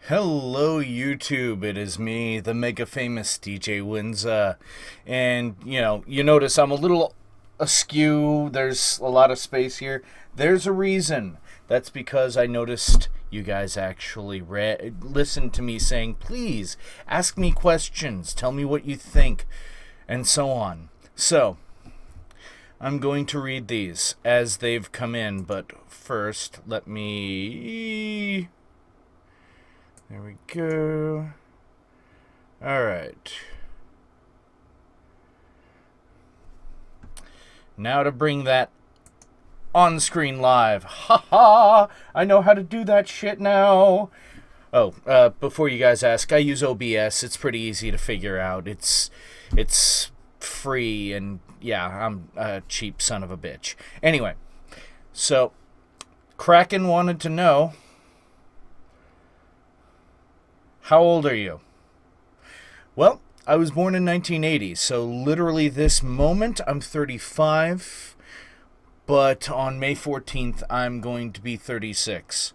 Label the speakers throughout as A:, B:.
A: Hello YouTube, it is me, the mega famous DJ Winza, and you notice I'm a little askew, there's a lot of space here. There's a reason. That's because I noticed you guys actually listened to me saying, please, ask me questions, tell me what you think, and so on. So, I'm going to read these as they've come in, but first, let me... There we go. Alright. Now to bring that on screen live. Ha! I know how to do that shit now. Oh, before you guys ask, I use OBS. It's pretty easy to figure out. It's free, and yeah, I'm a cheap son of a bitch. Anyway, so Kraken wanted to know, how old are you? Well, I was born in 1980, so literally this moment I'm 35, but on May 14th I'm going to be 36.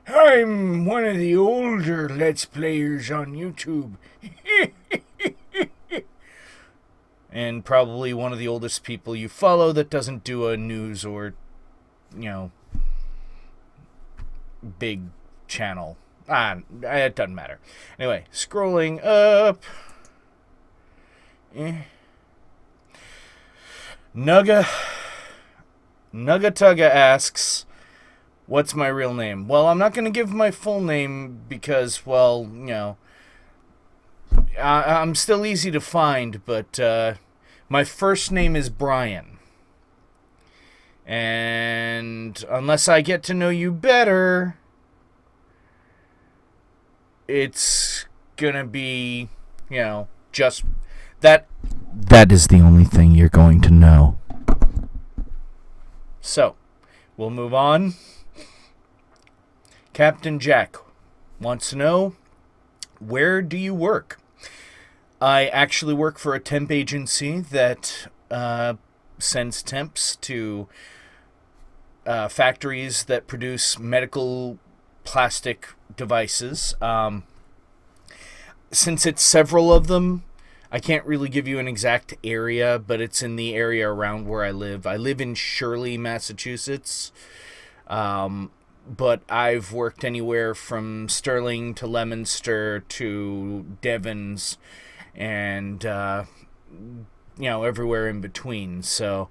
A: I'm one of the older Let's Players on YouTube. And probably one of the oldest people you follow that doesn't do a news or, big channel. It doesn't matter. Anyway, scrolling up. Nugga asks, what's my real name? Well, I'm not going to give my full name because, I'm still easy to find, but my first name is Brian. And unless I get to know you better, it's gonna be, just that. That is the only thing you're going to know. So, we'll move on. Captain Jack wants to know, where do you work? I actually work for a temp agency that sends temps to factories that produce medical plastic devices. Since it's several of them, I can't really give you an exact area, but it's in the area around where I live. I live in Shirley, Massachusetts, but I've worked anywhere from Sterling to Leominster to Devons and, everywhere in between. So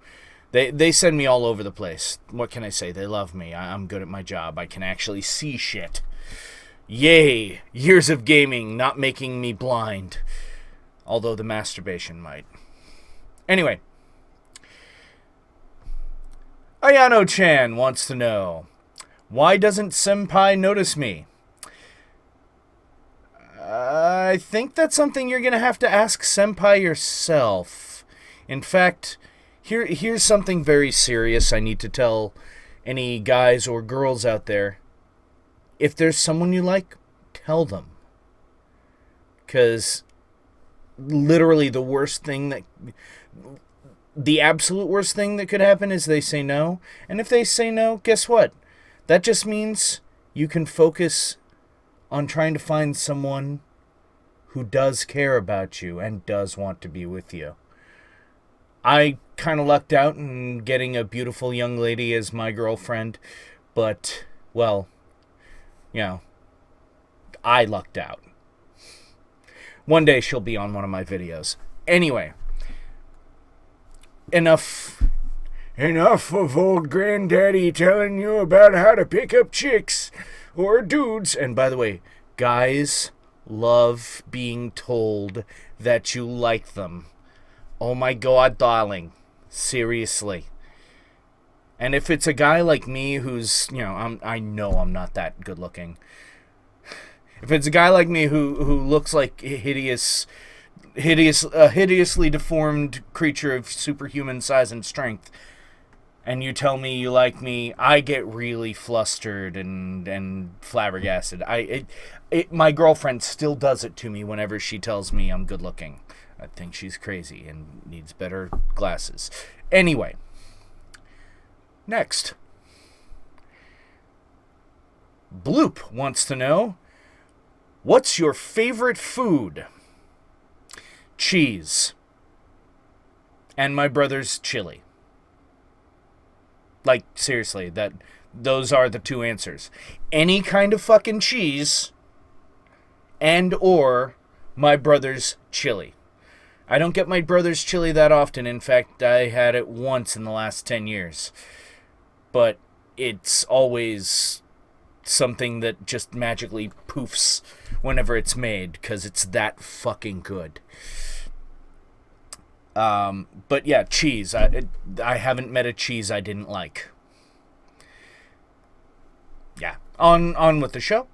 A: they send me all over the place. What can I say? They love me. I'm good at my job. I can actually see shit. Yay! Years of gaming not making me blind. Although the masturbation might. Anyway. Ayano-chan wants to know, why doesn't Senpai notice me? I think that's something you're going to have to ask Senpai yourself. In fact, here's something very serious I need to tell any guys or girls out there. If there's someone you like, tell them. Because literally the absolute worst thing that could happen is they say no. And if they say no, guess what? That just means you can focus on trying to find someone who does care about you and does want to be with you. I kind of lucked out in getting a beautiful young lady as my girlfriend, but, well, I lucked out. One day she'll be on one of my videos. Anyway, enough of old granddaddy telling you about how to pick up chicks or dudes. And by the way, guys love being told that you like them. Oh my God, darling. Seriously. And if it's a guy like me who's, I know I'm not that good looking. If it's a guy like me who looks like a hideously deformed creature of superhuman size and strength, and you tell me you like me, I get really flustered and flabbergasted. My girlfriend still does it to me whenever she tells me I'm good looking. I think she's crazy and needs better glasses. Anyway. Next. Bloop wants to know, What's your favorite food? Cheese. And my brother's chili. Like, seriously, those are the two answers. Any kind of fucking cheese and or my brother's chili. I don't get my brother's chili that often. In fact, I had it once in the last 10 years. But it's always something that just magically poofs whenever it's made, because it's that fucking good. But yeah, cheese. I haven't met a cheese I didn't like. Yeah. On with the show.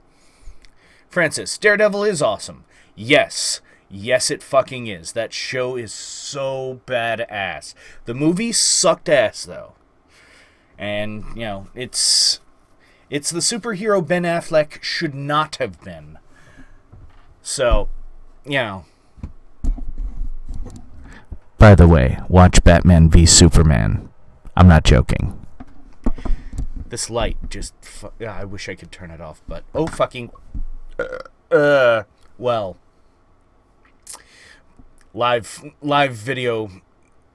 A: Francis, Daredevil is awesome. Yes. Yes, it fucking is. That show is so badass. The movie sucked ass, though. And, you know, it's the superhero Ben Affleck should not have been. So, you know. By the way, watch Batman v Superman. I'm not joking. This light just... I wish I could turn it off, but... Oh, fucking... Well... Live video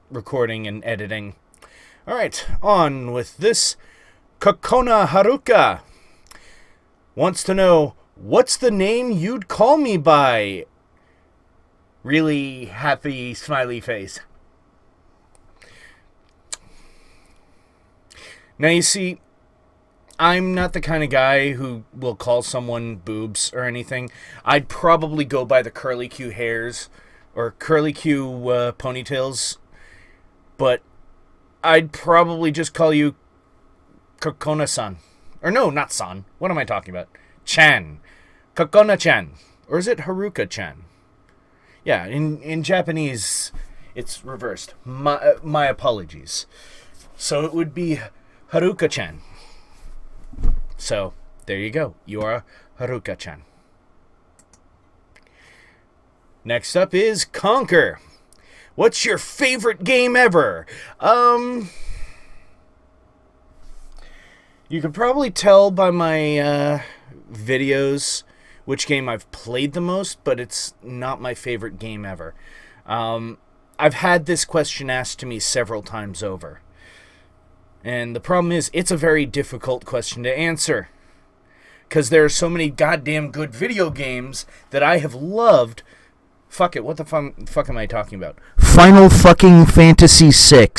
A: recording and editing. Alright, on with this. Kokona Haruka wants to know, what's the name you'd call me by? Really happy smiley face. Now you see, I'm not the kind of guy who will call someone boobs or anything. I'd probably go by the curly Q hairs or curly Q ponytails, but I'd probably just call you Kokona-san. Or no, not san. What am I talking about? Chan. Kokona-chan. Or is it Haruka-chan? Yeah, in Japanese, it's reversed. My apologies. So it would be Haruka-chan. So, there you go. You are Haruka-chan. Next up is Conquer. What's your favorite game ever? You can probably tell by my videos which game I've played the most, but it's not my favorite game ever. I've had this question asked to me several times over. And the problem is, it's a very difficult question to answer. Because there are so many goddamn good video games that I have loved. Fuck it, what the fuck am I talking about? Final fucking Fantasy VI.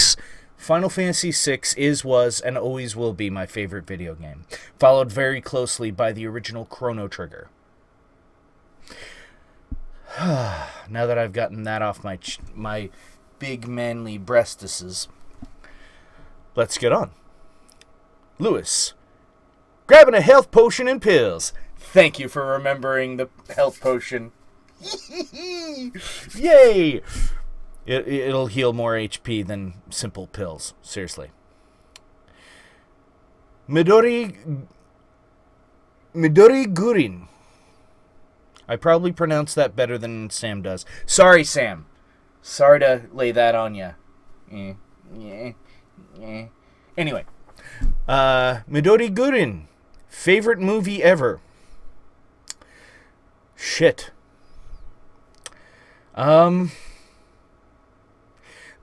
A: Final Fantasy VI was, and always will be my favorite video game. Followed very closely by the original Chrono Trigger. Now that I've gotten that off my big manly breastises, let's get on. Lewis, grabbing a health potion and pills. Thank you for remembering the health potion. Yay! It'll heal more HP than simple pills. Seriously. Midori Gurin. I probably pronounced that better than Sam does. Sorry, Sam. Sorry to lay that on you. Anyway. Midori Gurin. Favorite movie ever? Shit.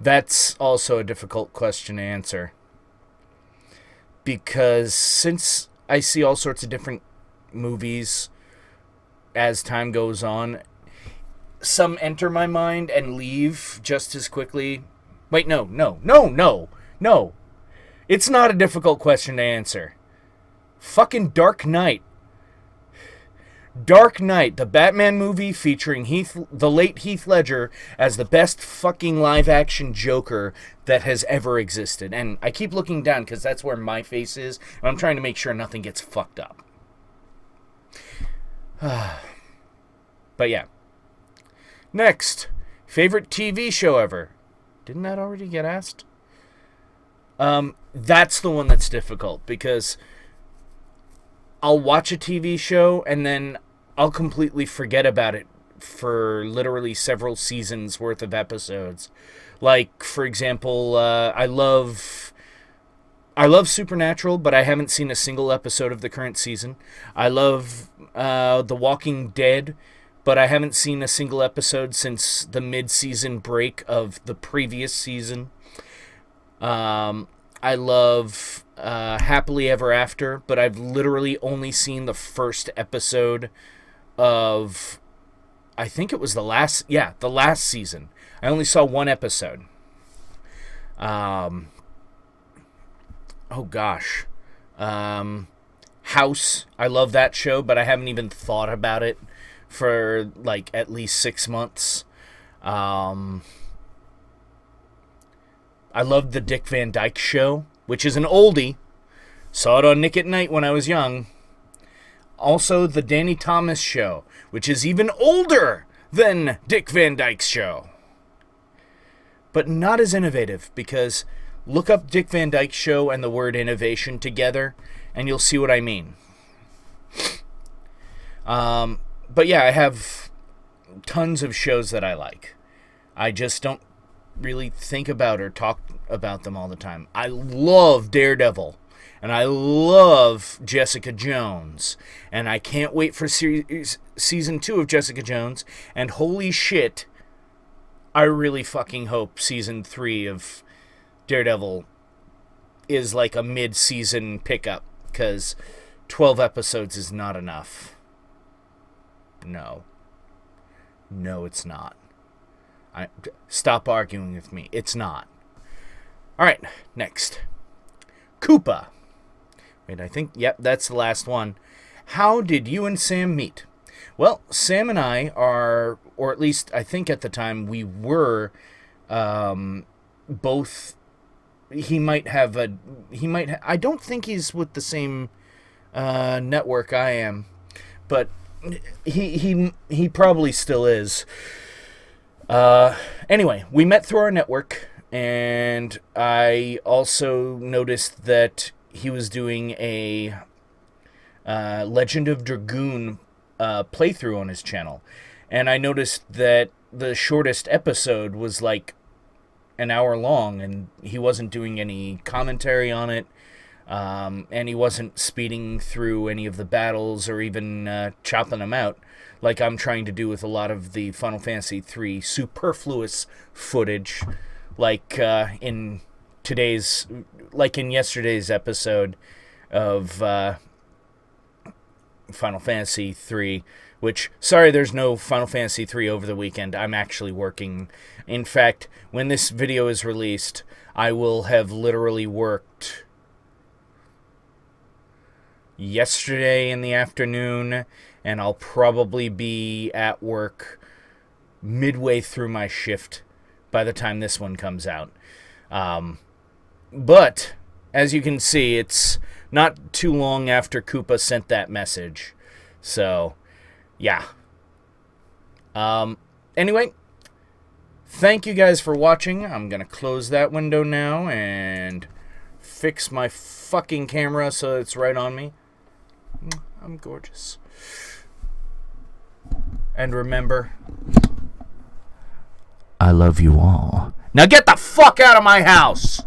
A: That's also a difficult question to answer. Because since I see all sorts of different movies as time goes on, some enter my mind and leave just as quickly. Wait, no. It's not a difficult question to answer. Fucking Dark Knight. Dark Knight, the Batman movie featuring the late Heath Ledger as the best fucking live-action Joker that has ever existed. And I keep looking down because that's where my face is, and I'm trying to make sure nothing gets fucked up. But yeah. Next, favorite TV show ever. Didn't that already get asked? That's the one that's difficult, because I'll watch a TV show and then I'll completely forget about it for literally several seasons worth of episodes. Like, for example, I love I love Supernatural, but I haven't seen a single episode of the current season. I love The Walking Dead, but I haven't seen a single episode since the mid-season break of the previous season. I love Happily Ever After, but I've literally only seen the first episode of, I think it was the last season. I only saw one episode. House. I love that show, but I haven't even thought about it for like at least 6 months. I loved the Dick Van Dyke Show, which is an oldie. Saw it on Nick at Night when I was young. Also, the Danny Thomas Show, which is even older than Dick Van Dyke's show. But not as innovative, because look up Dick Van Dyke's Show and the word innovation together, and you'll see what I mean. But yeah, I have tons of shows that I like. I just don't really think about or talk about them all the time. I love Daredevil, and I love Jessica Jones, and I can't wait for season 2 of Jessica Jones, and holy shit, I really fucking hope season 3 of Daredevil is like a mid-season pickup, because 12 episodes is not enough. No, it's not. Stop arguing with me. It's not. Alright, next. Koopa. Wait, I think, yep, that's the last one. How did you and Sam meet? Well, Sam and I are, or at least I think at the time we were, both, I don't think he's with the same network I am, but he probably still is. Anyway, we met through our network, and I also noticed that he was doing a Legend of Dragoon playthrough on his channel, and I noticed that the shortest episode was like an hour long, and he wasn't doing any commentary on it, and he wasn't speeding through any of the battles or even chopping them out like I'm trying to do with a lot of the Final Fantasy III superfluous footage, like in yesterday's episode of Final Fantasy III, which, sorry, there's no Final Fantasy III over the weekend. I'm actually working. In fact, when this video is released, I will have literally worked yesterday in the afternoon, and I'll probably be at work midway through my shift by the time this one comes out. But, as you can see, it's not too long after Koopa sent that message. So, yeah. Anyway, thank you guys for watching. I'm going to close that window now and fix my fucking camera so it's right on me. I'm gorgeous. And remember, I love you all. Now get the fuck out of my house!